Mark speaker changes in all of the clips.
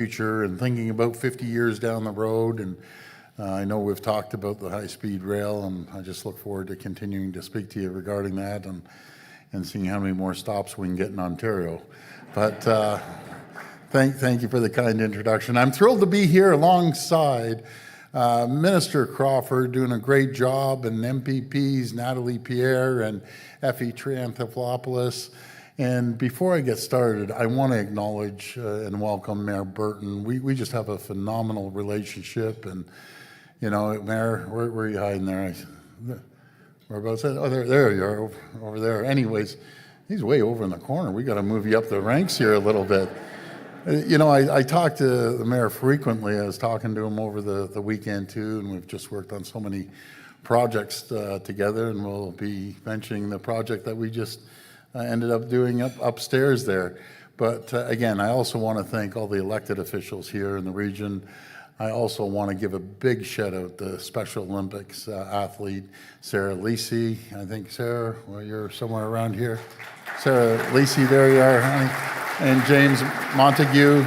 Speaker 1: future and thinking about 50 years down the road. And I know we've talked about the high-speed rail, and I just look forward to continuing to speak to you regarding that and seeing how many more stops we can get in Ontario. But thank you for the kind introduction. I'm thrilled to be here alongside Minister Crawford, doing a great job, and MPPs Natalie Pierre and Effie Triantafilopoulos. And before I get started, I want to acknowledge and welcome Mayor Burton. We just have a phenomenal relationship. And, you know, Mayor, where are you hiding there? Whereabouts? Oh, there you are, over there. Anyways, he's way over in the corner. We got to move you up the ranks here a little bit. You know, I talk to the mayor frequently. I was talking to him over the weekend too, and we've just worked on so many projects together, and we'll be mentioning the project that we just ended up doing upstairs there. But again, I also want to thank all the elected officials here in the region. I also want to give a big shout out to Special Olympics athlete Sarah Lisi. I think, Sarah, well, you're somewhere around here. Sarah Lisi, there you are, honey. And James Montague.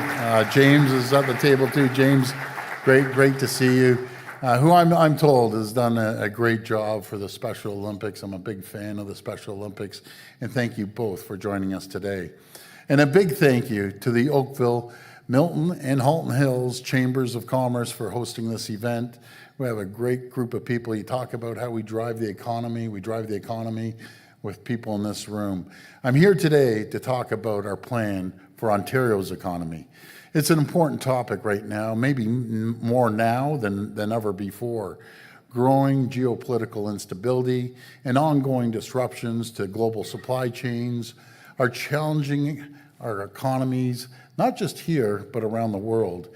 Speaker 1: James is at the table too. James, great to see you. Who I'm told has done a great job for the Special Olympics. I'm a big fan of the Special Olympics, and thank you both for joining us today. And a big thank you to the Oakville, Milton, and Halton Hills Chambers of Commerce for hosting this event. We have a great group of people. You talk about how we drive the economy. We drive the economy with people in this room. I'm here today to talk about our plan for Ontario's economy. It's an important topic right now, maybe more now than ever before. Growing geopolitical instability and ongoing disruptions to global supply chains are challenging our economies, not just here, but around the world.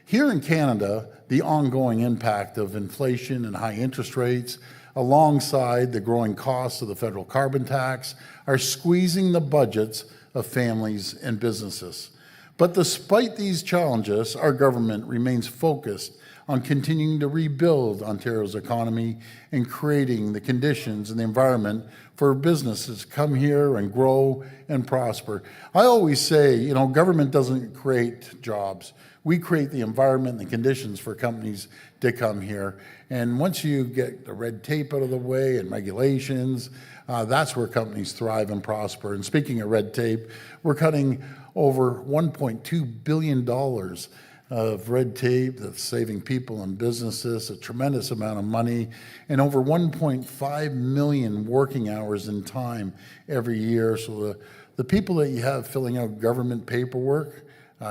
Speaker 1: Here in Canada, the ongoing impact of inflation and high interest rates, alongside the growing costs of the federal carbon tax, are squeezing the budgets of families and businesses. But despite these challenges, our government remains focused on continuing to rebuild Ontario's economy and creating the conditions and the environment for businesses to come here and grow and prosper. I always say, you know, government doesn't create jobs. We create the environment and the conditions for companies to come here. And once you get the red tape out of the way and regulations, that's where companies thrive and prosper. And speaking of red tape, we're cutting over $1.2 billion of red tape that's saving people and businesses a tremendous amount of money, and over 1.5 million working hours in time every year. So the people that you have filling out government paperwork,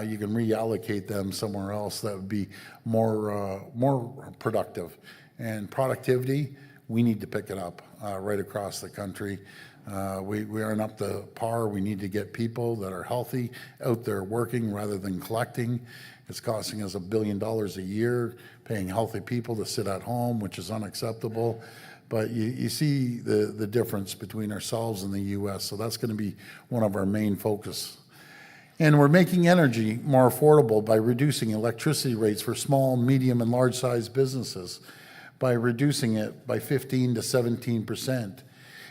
Speaker 1: you can reallocate them somewhere else that would be more productive. And productivity, we need to pick it up right across the country. We aren't up to par. We need to get people that are healthy out there working rather than collecting. It's costing us $1 billion a year, paying healthy people to sit at home, which is unacceptable. But you see the difference between ourselves and the U.S., so that's going to be one of our main focus. And we're making energy more affordable by reducing electricity rates for small, medium, and large-sized businesses, by reducing it by 15 to 17%.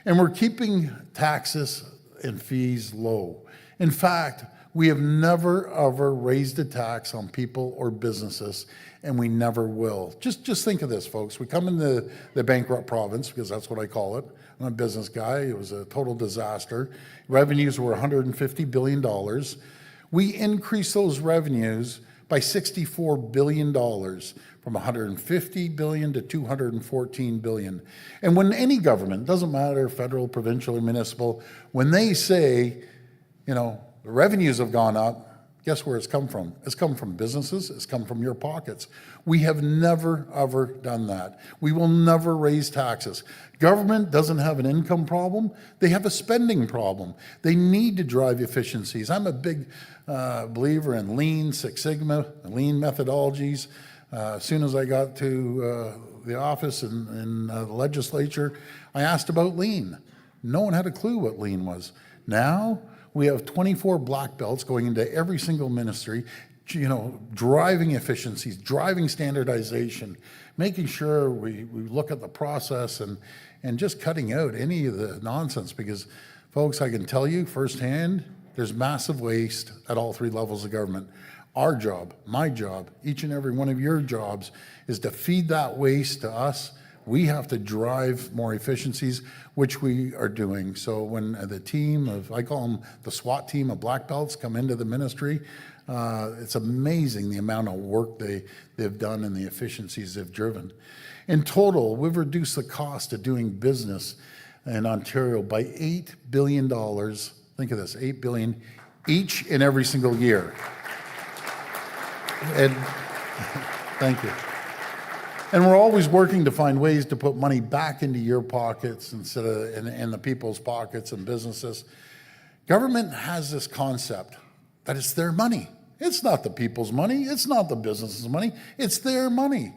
Speaker 1: And we're keeping taxes and fees low. In fact, we have never, ever raised a tax on people or businesses, and we never will. Just think of this, folks. We come into the bankrupt province, because that's what I call it. I'm a business guy. It was a total disaster. Revenues were $150 billion. We increased those revenues by $64 billion, from $150 billion to $214 billion. And when any government, doesn't matter, federal, provincial, or municipal, when they say, you know, the revenues have gone up, guess where it's come from? It's come from businesses, it's come from your pockets. We have never, ever done that. We will never raise taxes. Government doesn't have an income problem, they have a spending problem. They need to drive efficiencies. I'm a big believer in Lean, Six Sigma, Lean methodologies. As soon as I got to the office in the legislature, I asked about Lean. No one had a clue what Lean was. Now, we have 24 black belts going into every single ministry, you know, driving efficiencies, driving standardization, making sure we look at the process and just cutting out any of the nonsense. Because, folks, I can tell you firsthand, there's massive waste at all three levels of government. Our job, my job, each and every one of your jobs is to feed that waste to us. We have to drive more efficiencies, which we are doing. So when the team of, I call them the SWAT team of black belts, come into the ministry, it's amazing the amount of work they've done and the efficiencies they've driven. In total, we've reduced the cost of doing business in Ontario by $8 billion. Think of this, $8 billion each and every single year. And thank you. And we're always working to find ways to put money back into your pockets instead of in the people's pockets and businesses. Government has this concept that it's their money. It's not the people's money. It's not the business's money. It's their money.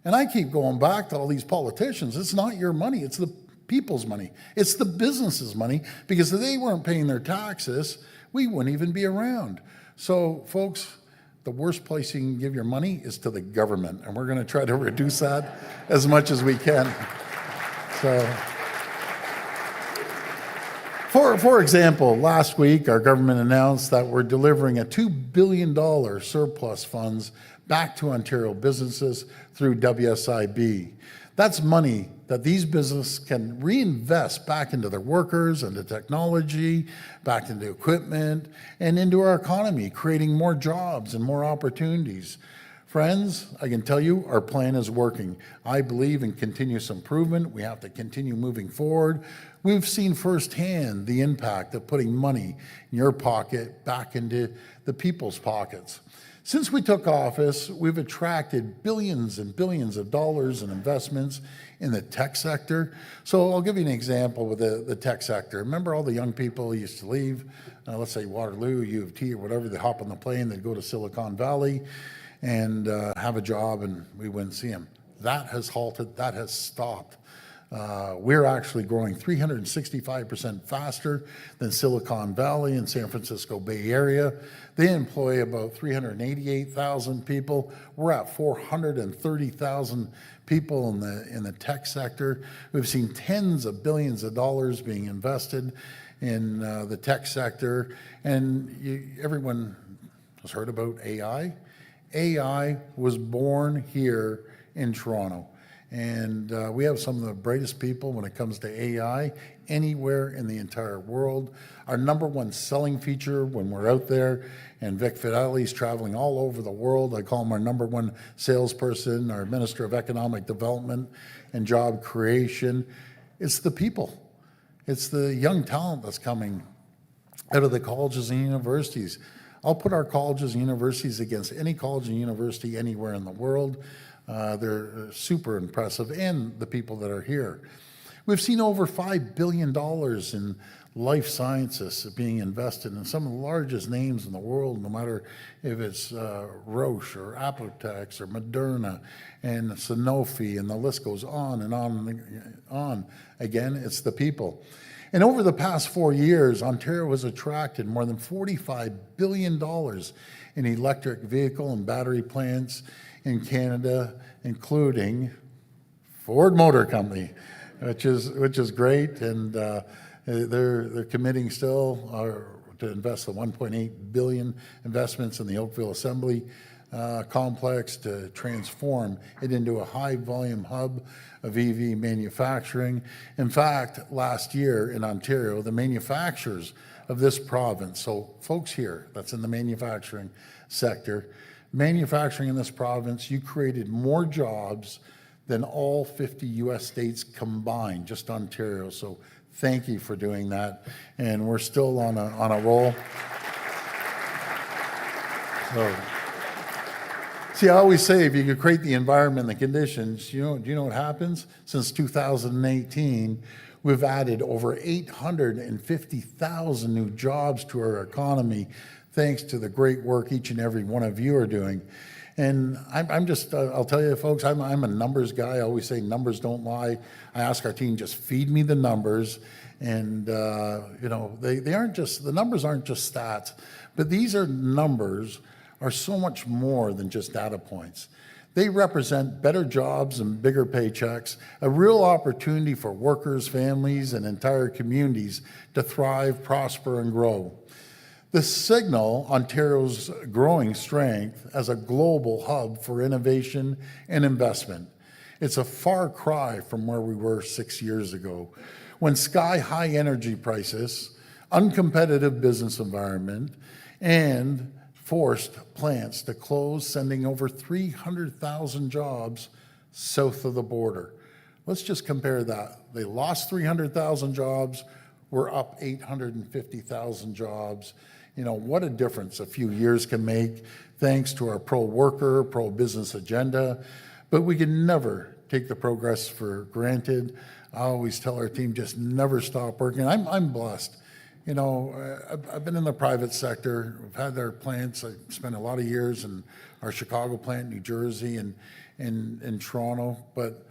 Speaker 1: And I keep going back to all these politicians. It's not your money. It's the people's money. It's the business's money, because if they weren't paying their taxes, we wouldn't even be around. So, folks, the worst place you can give your money is to the government, and we're going to try to reduce that as much as we can. So, for example, last week our government announced that we're delivering a $2 billion surplus funds back to Ontario businesses through WSIB. That's money that these businesses can reinvest back into their workers, into technology, back into equipment, and into our economy, creating more jobs and more opportunities. Friends, I can tell you our plan is working. I believe in continuous improvement. We have to continue moving forward. We've seen firsthand the impact of putting money in your pocket back into the people's pockets. Since we took office, we've attracted billions and billions of dollars in investments in the tech sector. So I'll give you an example with the tech sector. Remember all the young people who used to leave, let's say Waterloo, U of T, or whatever, they hop on the plane, they'd go to Silicon Valley and have a job, and we wouldn't see them. That has halted, that has stopped. We're actually growing 365% faster than Silicon Valley and San Francisco Bay Area. They employ about 388,000 people. We're at 430,000 people in the tech sector. We've seen tens of billions of dollars being invested in the tech sector. And everyone has heard about AI. AI was born here in Toronto. And we have some of the brightest people when it comes to AI anywhere in the entire world. Our number one selling feature when we're out there, and Vic Fideli's traveling all over the world, I call him our number one salesperson, our Minister of Economic Development and Job Creation, it's the people. It's the young talent that's coming out of the colleges and universities. I'll put our colleges and universities against any college and university anywhere in the world. They're super impressive, and the people that are here. We've seen over $5 billion in life sciences being invested in some of the largest names in the world, no matter if it's Roche or Apotex or Moderna and Sanofi, and the list goes on and on and on. Again, it's the people. And over the past 4 years, Ontario has attracted more than $45 billion in electric vehicle and battery plants in Canada, including Ford Motor Company, which is great, and they're committing still to invest the $1.8 billion investments in the Oakville Assembly complex to transform it into a high-volume hub of EV manufacturing. In fact, last year in Ontario, the manufacturers of this province, so folks here that's in the manufacturing sector, manufacturing in this province, you created more jobs than all 50 U.S. states combined, just Ontario. So thank you for doing that. And we're still on a roll. So, see, I always say if you could create the environment and the conditions, do you know what happens? Since 2018, we've added over 850,000 new jobs to our economy, thanks to the great work each and every one of you are doing. And I'm just, I'll tell you folks, I'm a numbers guy. I always say numbers don't lie. I ask our team, just feed me the numbers. And, they aren't just, the numbers aren't just stats, but these are numbers are so much more than just data points. They represent better jobs and bigger paychecks, a real opportunity for workers, families, and entire communities to thrive, prosper, and grow. This signal Ontario's growing strength as a global hub for innovation and investment. It's a far cry from where we were 6 years ago, when sky-high energy prices, uncompetitive business environment, and forced plants to close, sending over 300,000 jobs south of the border. Let's just compare that. They lost 300,000 jobs, we're up 850,000 jobs. You know, what a difference a few years can make, thanks to our pro-worker, pro-business agenda. But we can never take the progress for granted. I always tell our team, just never stop working. I'm blessed. You know, I've been in the private sector. We've had our plants. I spent a lot of years in our Chicago plant, New Jersey, and in Toronto. But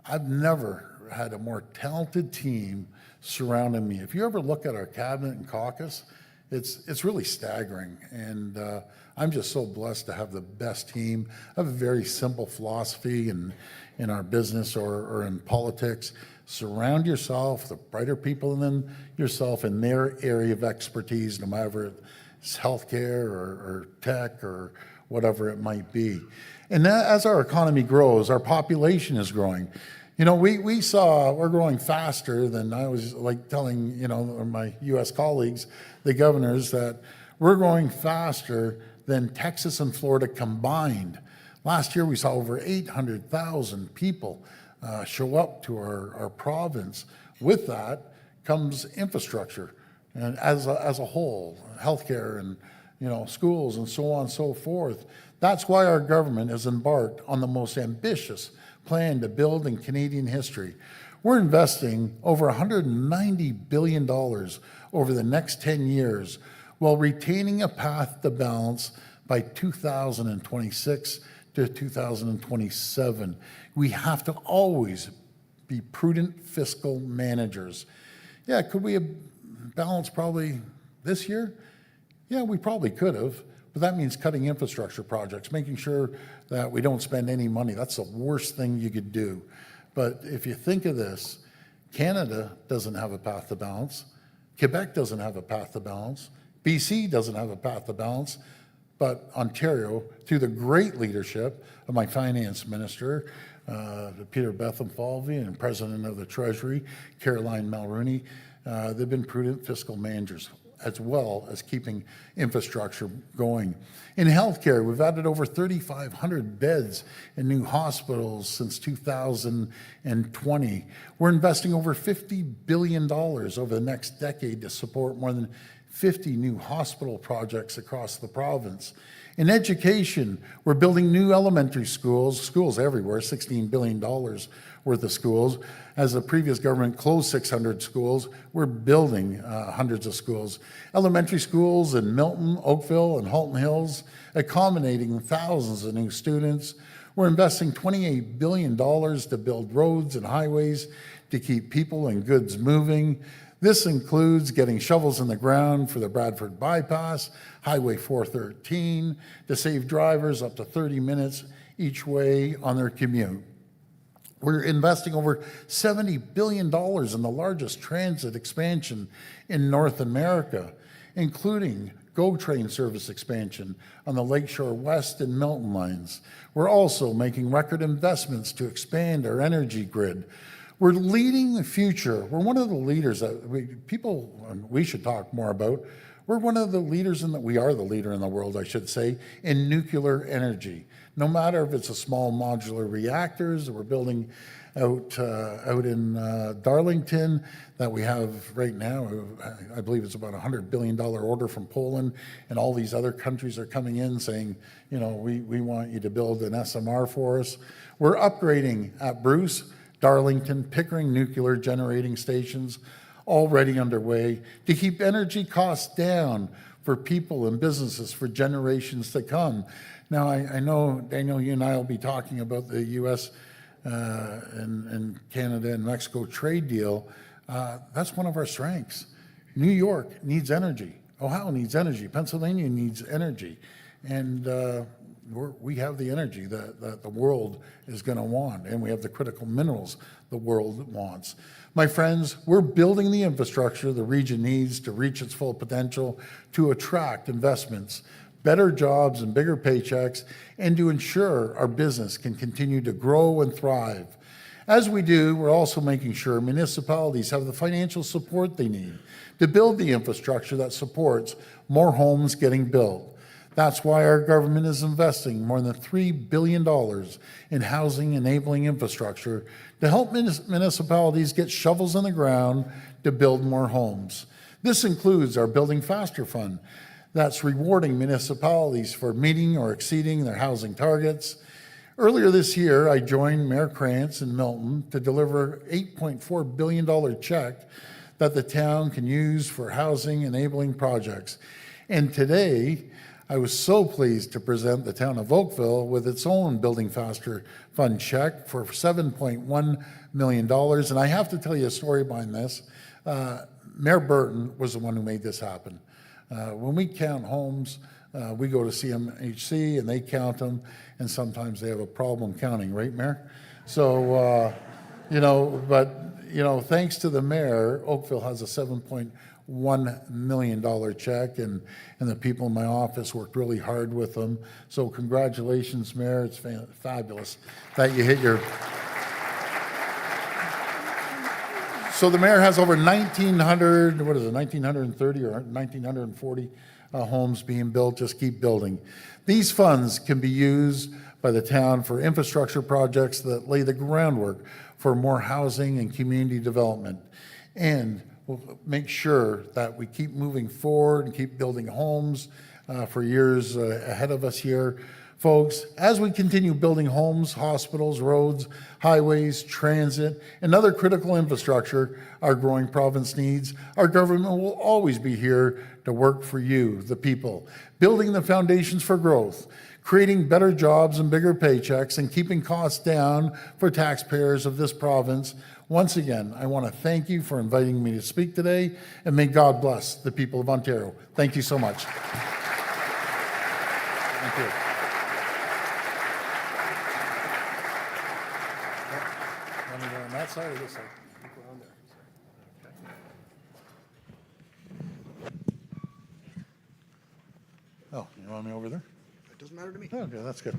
Speaker 1: I've never had a more talented team surrounding me. If you ever look at our cabinet and caucus, it's really staggering. And I'm just so blessed to have the best team. I have a very simple philosophy in our business or in politics. Surround yourself with brighter people than yourself in their area of expertise, no matter if it's healthcare or tech or whatever it might be. And as our economy grows, our population is growing. You know, we're growing faster than I was like telling, you know, my U.S. colleagues, the governors, that we're growing faster than Texas and Florida combined. Last year, we saw over 800,000 people show up to our province. With that comes infrastructure, and as a whole, healthcare and, you know, schools and so on and so forth. That's why our government has embarked on the most ambitious plan to build in Canadian history. We're investing over $190 billion over the next 10 years while retaining a path to balance by 2026 to 2027. We have to always be prudent fiscal managers. Yeah, could we have balanced probably this year? Yeah, we probably could have. But that means cutting infrastructure projects, making sure that we don't spend any money. That's the worst thing you could do. But if you think of this, Canada doesn't have a path to balance. Quebec doesn't have a path to balance. BC doesn't have a path to balance. But Ontario, through the great leadership of my finance minister, Peter Betham-Falvey, and President of the Treasury, Caroline Mulroney, they've been prudent fiscal managers, as well as keeping infrastructure going. In healthcare, we've added over 3,500 beds in new hospitals since 2020. We're investing over $50 billion over the next decade to support more than 50 new hospital projects across the province. In education, we're building new elementary schools everywhere, $16 billion worth of schools. As the previous government closed 600 schools, we're building hundreds of schools. Elementary schools in Milton, Oakville, and Halton Hills, accommodating thousands of new students. We're investing $28 billion to build roads and highways to keep people and goods moving. This includes getting shovels in the ground for the Bradford Bypass, Highway 413, to save drivers up to 30 minutes each way on their commute. We're investing over $70 billion in the largest transit expansion in North America, including GO train service expansion on the Lakeshore West and Milton lines. We're also making record investments to expand our energy grid. We're leading the future. We're one of the leaders that we should talk more about. We're one of the leaders we are the leader in the world, I should say, in nuclear energy. No matter if it's a small modular reactors that we're building out in Darlington that we have right now. I believe it's about a $100 billion order from Poland, and all these other countries are coming in saying, you know, we want you to build an SMR for us. We're upgrading at Bruce, Darlington, Pickering nuclear generating stations already underway to keep energy costs down for people and businesses for generations to come. Now, I know, Daniel, you and I will be talking about the U.S. and Canada and Mexico trade deal. That's one of our strengths. New York needs energy. Ohio needs energy. Pennsylvania needs energy. And, we have the energy that the world is going to want, and we have the critical minerals the world wants. My friends, we're building the infrastructure the region needs to reach its full potential, to attract investments, better jobs and bigger paychecks, and to ensure our business can continue to grow and thrive. As we do, we're also making sure municipalities have the financial support they need to build the infrastructure that supports more homes getting built. That's why our government is investing more than $3 billion in housing enabling infrastructure to help municipalities get shovels in the ground to build more homes. This includes our Building Faster Fund that's rewarding municipalities for meeting or exceeding their housing targets. Earlier this year, I joined Mayor Krantz in Milton to deliver an $8.4 billion check that the town can use for housing enabling projects. And today, I was so pleased to present the town of Oakville with its own Building Faster Fund check for $7.1 million. And I have to tell you a story behind this. Mayor Burton was the one who made this happen. When we count homes, we go to CMHC and they count them, and sometimes they have a problem counting, right, Mayor? So, thanks to the mayor, Oakville has a $7.1 million check, and the people in my office worked really hard with them. So congratulations, Mayor. It's fabulous that you hit your... So the mayor has over 1,930 or 1,940 homes being built. Just keep building. These funds can be used by the town for infrastructure projects that lay the groundwork for more housing and community development. And we'll make sure that we keep moving forward and keep building homes for years ahead of us here. Folks, as we continue building homes, hospitals, roads, highways, transit, and other critical infrastructure our growing province needs, our government will always be here to work for you, the people, building the foundations for growth, creating better jobs and bigger paychecks, and keeping costs down for taxpayers of this province. Once again, I want to thank you for inviting me to speak today, and may God bless the people of Ontario. Thank you so much. Thank you. Want to go on that side or this side? Go around there. Oh, you want me over there?
Speaker 2: It doesn't matter to me.
Speaker 1: Okay, that's good.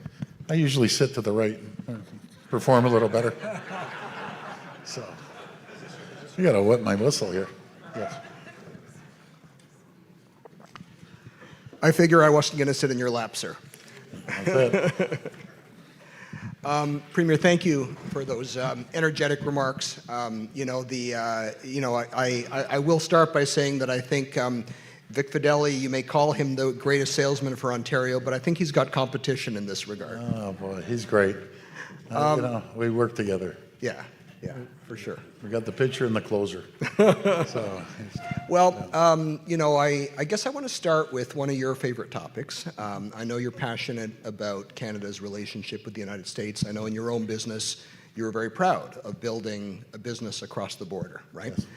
Speaker 1: I usually sit to the right, perform a little better. So, you gotta wet my whistle here. Yes.
Speaker 2: I figure I wasn't going to sit in your lap, sir.
Speaker 1: That's it.
Speaker 2: Premier, thank you for those energetic remarks. I will start by saying that I think Vic Fideli, you may call him the greatest salesman for Ontario, but I think he's got competition in this regard.
Speaker 1: Oh boy, he's great. We work together.
Speaker 2: Yeah, for sure.
Speaker 1: We got the pitcher and the closer. So,
Speaker 2: well, I guess I want to start with one of your favorite topics. I know you're passionate about Canada's relationship with the United States. I know in your own business, you're very proud of building a business across the border, right? Yes.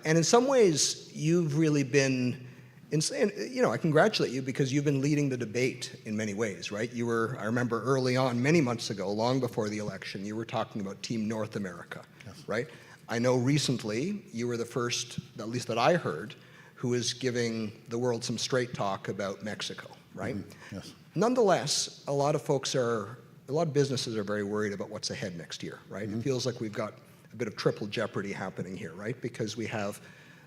Speaker 2: And in some ways, you've really been, I congratulate you because you've been leading the debate in many ways, right? I remember early on, many months ago, long before the election, you were talking about Team North America, yes. Right? I know recently you were the first, at least that I heard, who is giving the world some straight talk about Mexico, right? Mm-hmm. Yes. Nonetheless, a lot of businesses are very worried about what's ahead next year, right? Mm-hmm. It feels like we've got a bit of triple jeopardy happening here, right? Because we have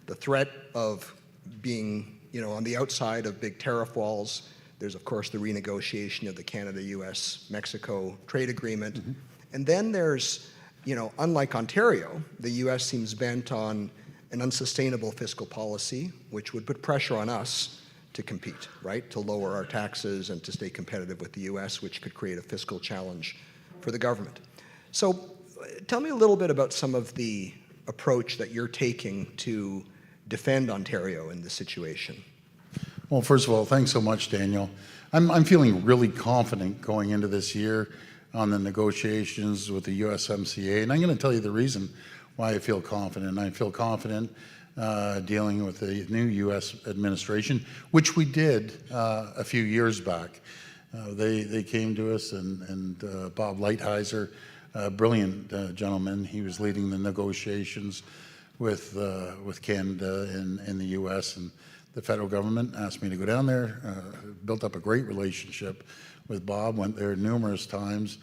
Speaker 2: the threat of being, on the outside of big tariff walls. There's, of course, the renegotiation of the Canada-US-Mexico trade agreement. Mm-hmm. And then there's, unlike Ontario, the US seems bent on an unsustainable fiscal policy, which would put pressure on us to compete, right? To lower our taxes and to stay competitive with the US, which could create a fiscal challenge for the government. So tell me a little bit about some of the approach that you're taking to defend Ontario in this situation.
Speaker 1: Well, first of all, thanks so much, Daniel. I'm feeling really confident going into this year on the negotiations with the USMCA, and I'm going to tell you the reason why I feel confident. I feel confident dealing with the new U.S. administration, which we did a few years back. They came to us, and Bob Lighthizer, a brilliant gentleman, he was leading the negotiations with Canada and the U.S., and the federal government asked me to go down there, built up a great relationship with Bob, went there numerous times,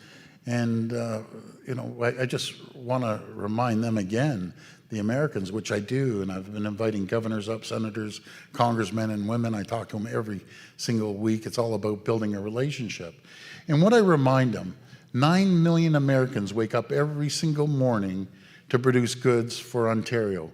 Speaker 1: and I just want to remind them again, the Americans, which I do, and I've been inviting governors up, senators, congressmen and women. I talk to them every single week. It's all about building a relationship. And what I remind them, 9 million Americans wake up every single morning to produce goods for Ontario.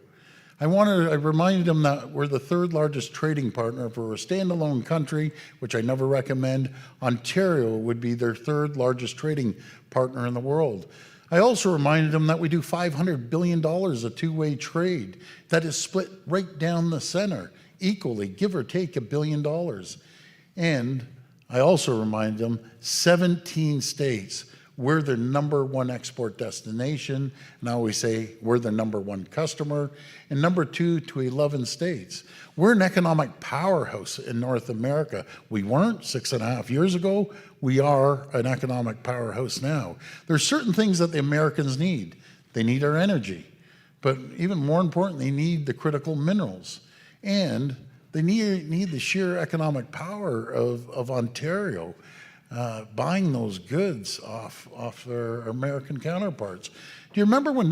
Speaker 1: I reminded them that we're the third largest trading partner. If we're a standalone country, which I never recommend, Ontario would be their third largest trading partner in the world. I also reminded them that we do $500 billion of two-way trade that is split right down the center, equally, give or take $1 billion. And I also reminded them 17 states, we're their #1 export destination. And I always say we're their #1 customer. And #2 to 11 states. We're an economic powerhouse in North America. We weren't 6.5 years ago. We are an economic powerhouse now. There's certain things that the Americans need. They need our energy. But even more important, they need the critical minerals. And they need the sheer economic power of Ontario. Buying those goods off their American counterparts. Do you remember when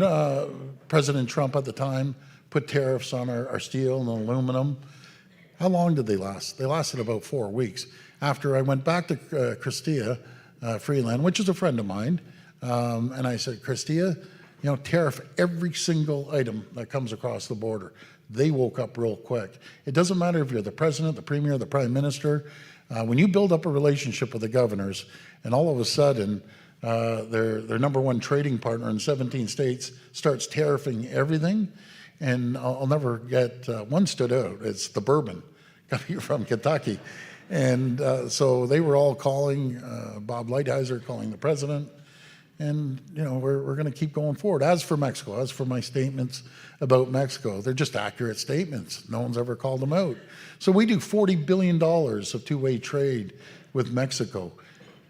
Speaker 1: President Trump at the time put tariffs on our steel and aluminum? How long did they last? They lasted about 4 weeks. After I went back to Chrystia Freeland, which is a friend of mine, and I said, Chrystia, tariff every single item that comes across the border. They woke up real quick. It doesn't matter if you're the president, the premier, the prime minister. When you build up a relationship with the governors, and all of a sudden their #1 trading partner in 17 states starts tariffing everything, and I'll never get one stood out. It's the bourbon coming from Kentucky, and so they were all calling Bob Lighthizer, calling the president, and we're going to keep going forward. As for Mexico, as for my statements about Mexico, they're just accurate statements. No one's ever called them out. So we do $40 billion of two-way trade with Mexico.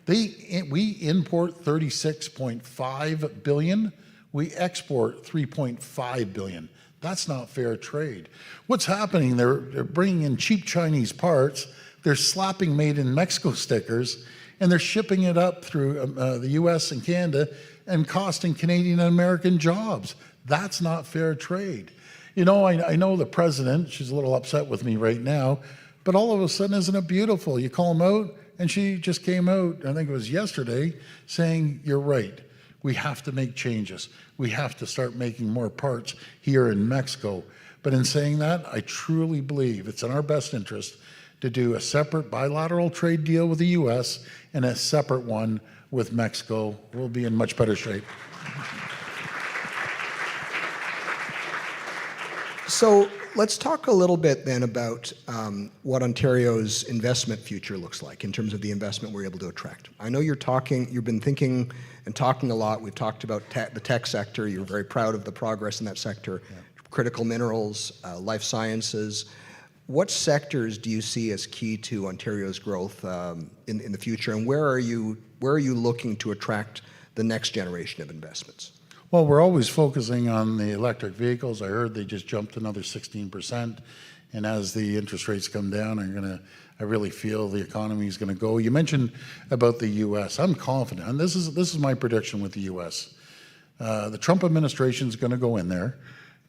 Speaker 1: We import $36.5 billion. We export $3.5 billion. That's not fair trade. What's happening, they're bringing in cheap Chinese parts, they're slapping made in Mexico stickers, and they're shipping it up through the US and Canada and costing Canadian and American jobs. That's not fair trade. I know the president, she's a little upset with me right now, but all of a sudden, isn't it beautiful? You call them out, and she just came out, I think it was yesterday, saying, you're right. We have to make changes. We have to start making more parts here in Mexico. But in saying that, I truly believe it's in our best interest to do a separate bilateral trade deal with the U.S. and a separate one with Mexico. We'll be in much better shape.
Speaker 2: So let's talk a little bit then about what Ontario's investment future looks like in terms of the investment we're able to attract. I know you've been thinking and talking a lot. We've talked about the tech sector. You're very proud of the progress in that sector. Yeah. Critical minerals, life sciences. What sectors do you see as key to Ontario's growth in the future, and where are you looking to attract the next generation of investments?
Speaker 1: Well, we're always focusing on the electric vehicles. I heard they just jumped another 16%, and as the interest rates come down, I really feel the economy is going to go. You mentioned about the U.S. I'm confident, and this is my prediction with the U.S. The Trump administration is going to go in there.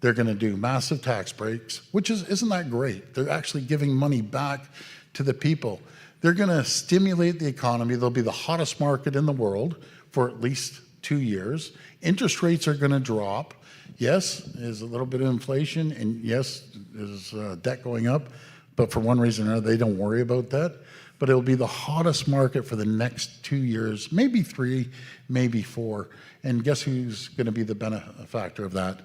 Speaker 1: They're going to do massive tax breaks, which isn't that great? They're actually giving money back to the people. They're going to stimulate the economy. They'll be the hottest market in the world for at least 2 years. Interest rates are going to drop. Yes, there's a little bit of inflation, and yes, there's debt going up, but for one reason or another, they don't worry about that. But it'll be the hottest market for the next 2 years, maybe 3, maybe 4. And guess who's going to be the benefactor of that?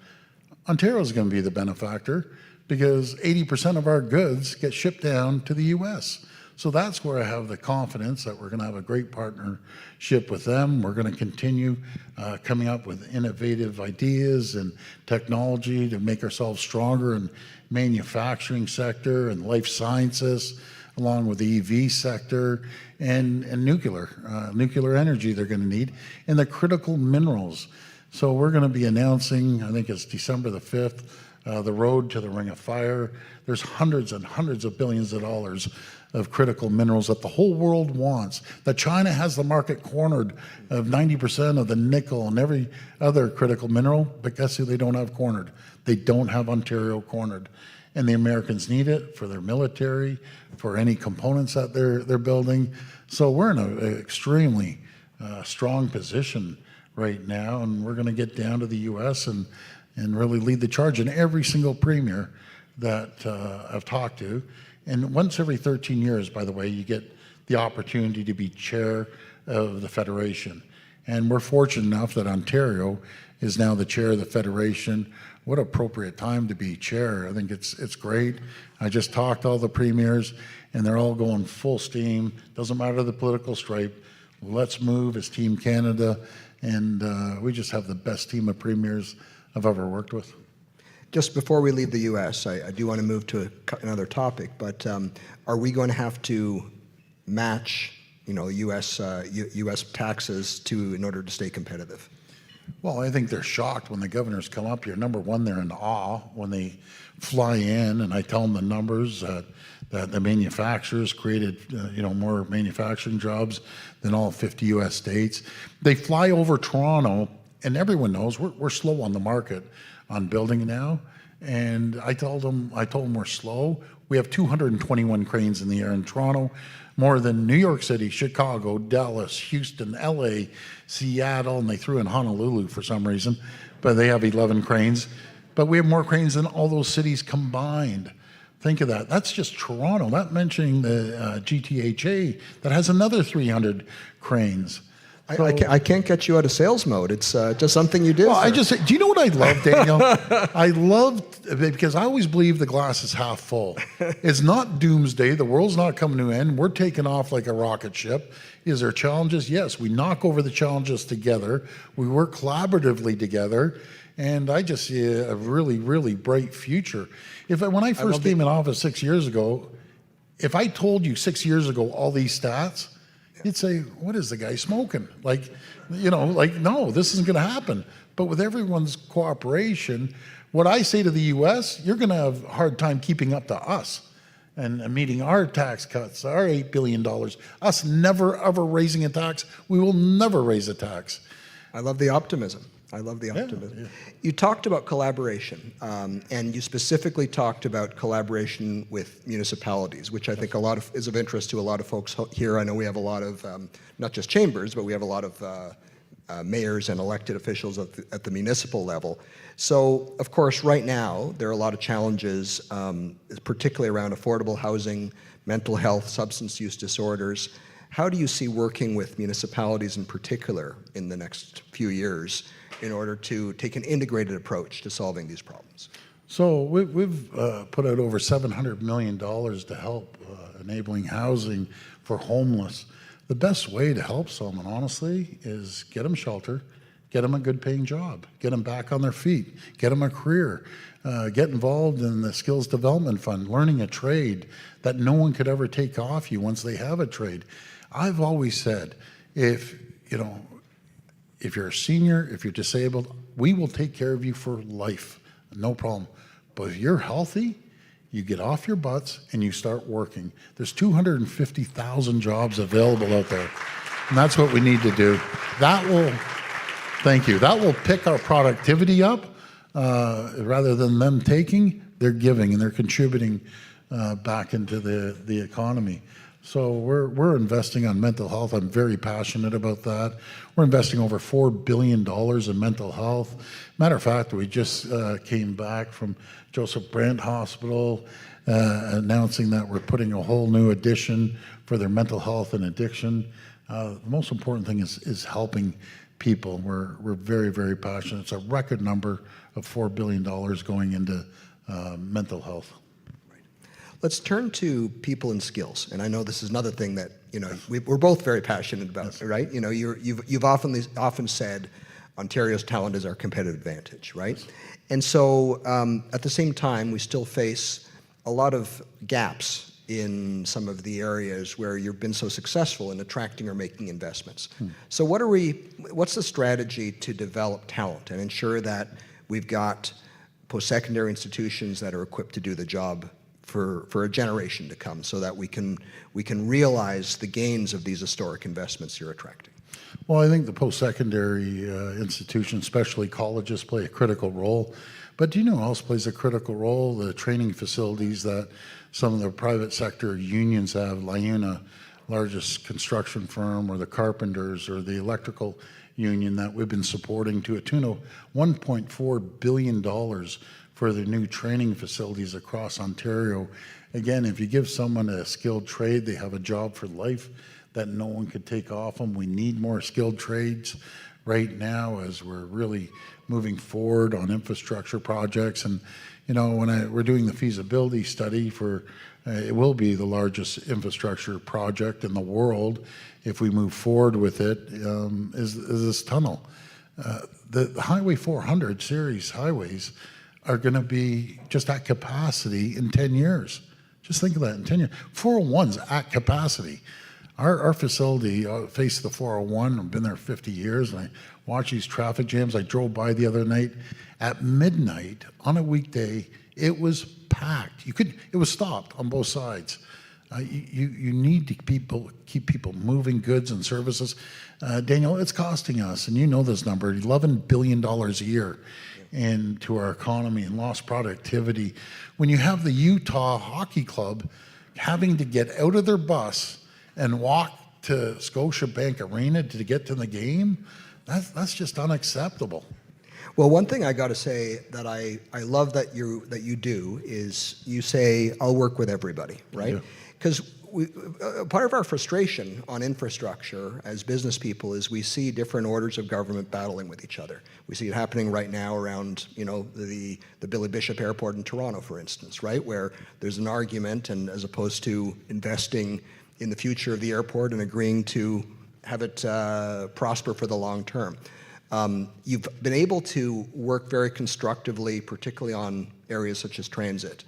Speaker 1: Ontario's going to be the benefactor because 80% of our goods get shipped down to the U.S. So that's where I have the confidence that we're going to have a great partnership with them. We're going to continue coming up with innovative ideas and technology to make ourselves stronger in manufacturing sector and life sciences. along with the EV sector and nuclear energy they're going to need, and the critical minerals. So we're going to be announcing, I think it's December the 5th, the road to the Ring of Fire. There's hundreds and hundreds of billions of dollars of critical minerals that the whole world wants, that China has the market cornered of 90% of the nickel and every other critical mineral, but guess who they don't have cornered? They don't have Ontario cornered. And the Americans need it for their military, for any components that they're building. So we're in an extremely strong position right now, and we're going to get down to the U.S. and really lead the charge. And every single premier that I've talked to, and once every 13 years, by the way, you get the opportunity to be chair of the Federation. And we're fortunate enough that Ontario is now the chair of the Federation. What appropriate time to be chair. I think it's great. I just talked to all the premiers, and they're all going full steam. Doesn't matter the political stripe. Let's move as Team Canada, and we just have the best team of premiers I've ever worked with.
Speaker 2: Just before we leave the U.S., I do want to move to another topic, but are we going to have to match, U.S. taxes in order to stay competitive?
Speaker 1: Well, I think they're shocked when the governors come up here. Number one, they're in awe when they fly in, and I tell them the numbers that the manufacturers created, more manufacturing jobs than all 50 U.S. states. They fly over Toronto, and everyone knows we're slow on the market on building now. And I told them we're slow. We have 221 cranes in the air in Toronto, more than New York City, Chicago, Dallas, Houston, LA, Seattle, and they threw in Honolulu for some reason, but they have 11 cranes. But we have more cranes than all those cities combined. Think of that. That's just Toronto, not mentioning the GTHA that has another 300 cranes.
Speaker 2: I can't get you out of sales mode. It's just something you do.
Speaker 1: Well, do you know what I love, Daniel? I love, because I always believe the glass is half full. It's not doomsday. The world's not coming to an end. We're taking off like a rocket ship. Is there challenges? Yes. We knock over the challenges together. We work collaboratively together. And I just see a really, really bright future. When I first came in office 6 years ago, if I told you 6 years ago all these stats, you'd say, what is the guy smoking? No, this isn't going to happen. But with everyone's cooperation, what I say to the U.S., you're going to have a hard time keeping up to us and meeting our tax cuts, our $8 billion. Us never, ever raising a tax. We will never raise a tax.
Speaker 2: I love the optimism. Yeah. You talked about collaboration, and you specifically talked about collaboration with municipalities, which I think is of interest to a lot of folks here. I know we have a lot of, not just chambers, but we have a lot of mayors and elected officials at the municipal level. So, of course, right now, there are a lot of challenges, particularly around affordable housing, mental health, substance use disorders. How do you see working with municipalities in particular in the next few years in order to take an integrated approach to solving these problems?
Speaker 1: So we've put out over $700 million to help enabling housing for homeless. The best way to help someone, honestly, is get them shelter, get them a good paying job, get them back on their feet, get them a career, get involved in the skills development fund, learning a trade that no one could ever take off you once they have a trade. I've always said, if you're a senior, if you're disabled, we will take care of you for life, no problem. But if you're healthy, you get off your butts and you start working. There's 250,000 jobs available out there, and that's what we need to do. Thank you. That will pick our productivity up. Rather than them taking, they're giving and they're contributing back into the economy. So we're investing on mental health. I'm very passionate about that. We're investing over $4 billion in mental health. Matter of fact, we just came back from Joseph Brand Hospital announcing that we're putting a whole new addition for their mental health and addiction. The most important thing is helping people. We're very, very passionate. It's a record number of $4 billion going into mental health.
Speaker 2: Let's turn to people and skills, and I know this is another thing that we're both very passionate about, yes. Right? You've often said Ontario's talent is our competitive advantage, right? And so at the same time, we still face a lot of gaps in some of the areas where you've been so successful in attracting or making investments.
Speaker 1: Hmm.
Speaker 2: So what's the strategy to develop talent and ensure that we've got post-secondary institutions that are equipped to do the job for a generation to come, so that we can realize the gains of these historic investments you're attracting?
Speaker 1: Well, I think the post-secondary institutions, especially colleges, play a critical role. But do you know who else plays a critical role? The training facilities that some of the private sector unions have, LIUNA, largest construction firm, or the carpenters, or the electrical union that we've been supporting to a tune of $1.4 billion for the new training facilities across Ontario. Again, if you give someone a skilled trade, they have a job for life that no one could take off them. We need more skilled trades right now as we're really moving forward on infrastructure projects. And, you know, when we're doing the feasibility study for, it will be the largest infrastructure project in the world if we move forward with it, is this tunnel. The Highway 400 series highways are going to be just at capacity in 10 years. Just think of that, in 10 years. 401's at capacity. Our facility faces the 401. I've been there 50 years, and I watch these traffic jams. I drove by the other night. At midnight, on a weekday, it was packed. It was stopped on both sides. You need to keep people moving goods and services. Daniel, it's costing us, and you know this number, $11 billion a year into our economy and lost productivity. When you have the Utah Hockey Club having to get out of their bus and walk to Scotiabank Arena to get to the game, that's just unacceptable.
Speaker 2: Well, one thing I got to say that I love that you do is you say, I'll work with everybody, right? Because part of our frustration on infrastructure as business people is we see different orders of government battling with each other. We see it happening right now around, you know, the Billy Bishop Airport in Toronto, for instance, right? Where there's an argument, and as opposed to investing in the future of the airport and agreeing to have it prosper for the long term. You've been able to work very constructively, particularly on areas such as transit.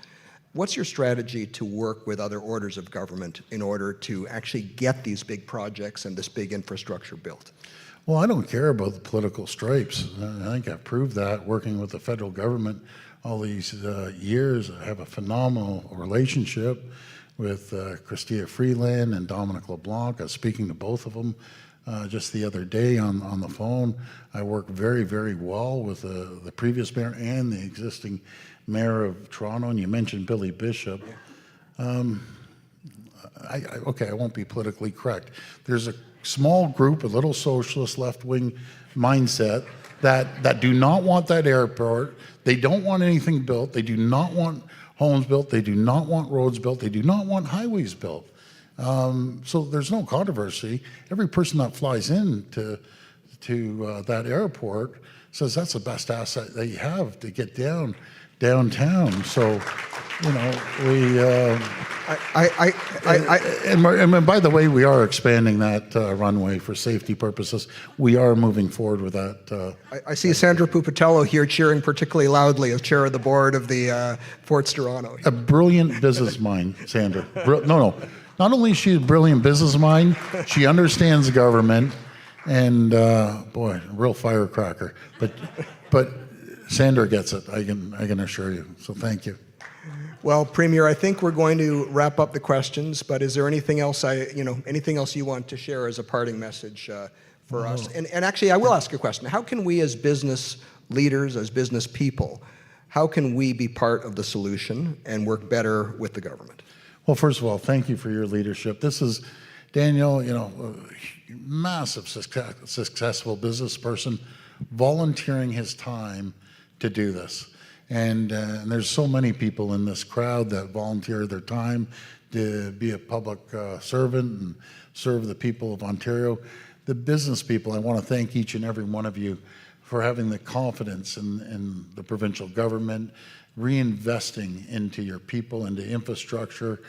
Speaker 2: What's your strategy to work with other orders of government in order to actually get these big projects and this big infrastructure built?
Speaker 1: Well, I don't care about the political stripes. I think I've proved that working with the federal government all these years. I have a phenomenal relationship with Chrystia Freeland and Dominic LeBlanc. I was speaking to both of them just the other day on the phone. I work very, very well with the previous mayor and the existing mayor of Toronto. And you mentioned Billy Bishop. Okay, I won't be politically correct. There's a small group, a little socialist left-wing mindset that do not want that airport. They don't want anything built. They do not want homes built. They do not want roads built. They do not want highways built. So there's no controversy. Every person that flies into that airport says that's the best asset that you have to get downtown. So, you know, and by the way, we are expanding that runway for safety purposes. We are moving forward with that.
Speaker 2: I see Sandra Pupatello here cheering particularly loudly as chair of the board of the Forts Toronto.
Speaker 1: A brilliant business mind, Sandra. No. Not only is she a brilliant business mind, she understands government, and boy, a real firecracker. But Sandra gets it. I can assure you. So thank you.
Speaker 2: Well, Premier, I think we're going to wrap up the questions. But is there anything else anything else you want to share as a parting message for us? And actually, I will ask a question. How can we, as business leaders, as business people, how can we be part of the solution and work better with the government?
Speaker 1: Well, first of all, thank you for your leadership. This is Daniel, you know, a massive successful business person volunteering his time to do this. And there's so many people in this crowd that volunteer their time to be a public servant and serve the people of Ontario. The business people, I want to thank each and every one of you for having the confidence in the provincial government, reinvesting into your people, into infrastructure,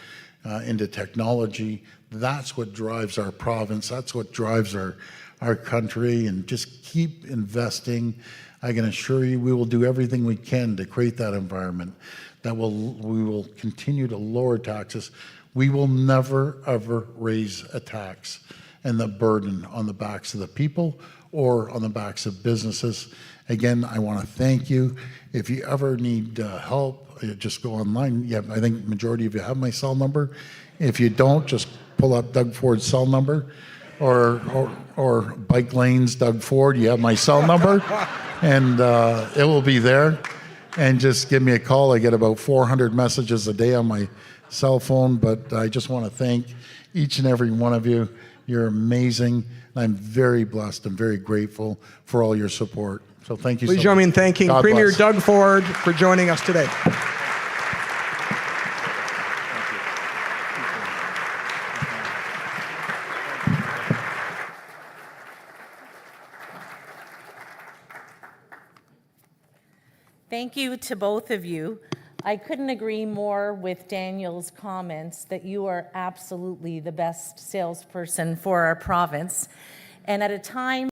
Speaker 1: into technology. That's what drives our province. That's what drives our country. And just keep investing. I can assure you we will do everything we can to create that environment, we will continue to lower taxes. We will never, ever raise a tax and the burden on the backs of the people or on the backs of businesses. Again, I want to thank you. If you ever need help, just go online. Yeah, I think majority of you have my cell number. If you don't, just pull up Doug Ford's cell number, or Bike Lanes, Doug Ford. You have my cell number, and it will be there. And just give me a call. I get about 400 messages a day on my cell phone, but I just want to thank each and every one of you. You're amazing. I'm very blessed and very grateful for all your support. So thank you so much.
Speaker 2: Please join me in thanking
Speaker 1: God
Speaker 2: Premier
Speaker 1: bless.
Speaker 2: Doug Ford for joining us today.
Speaker 3: Thank you to both of you. I couldn't agree more with Daniel's comments that you are absolutely the best salesperson for our province. And at a time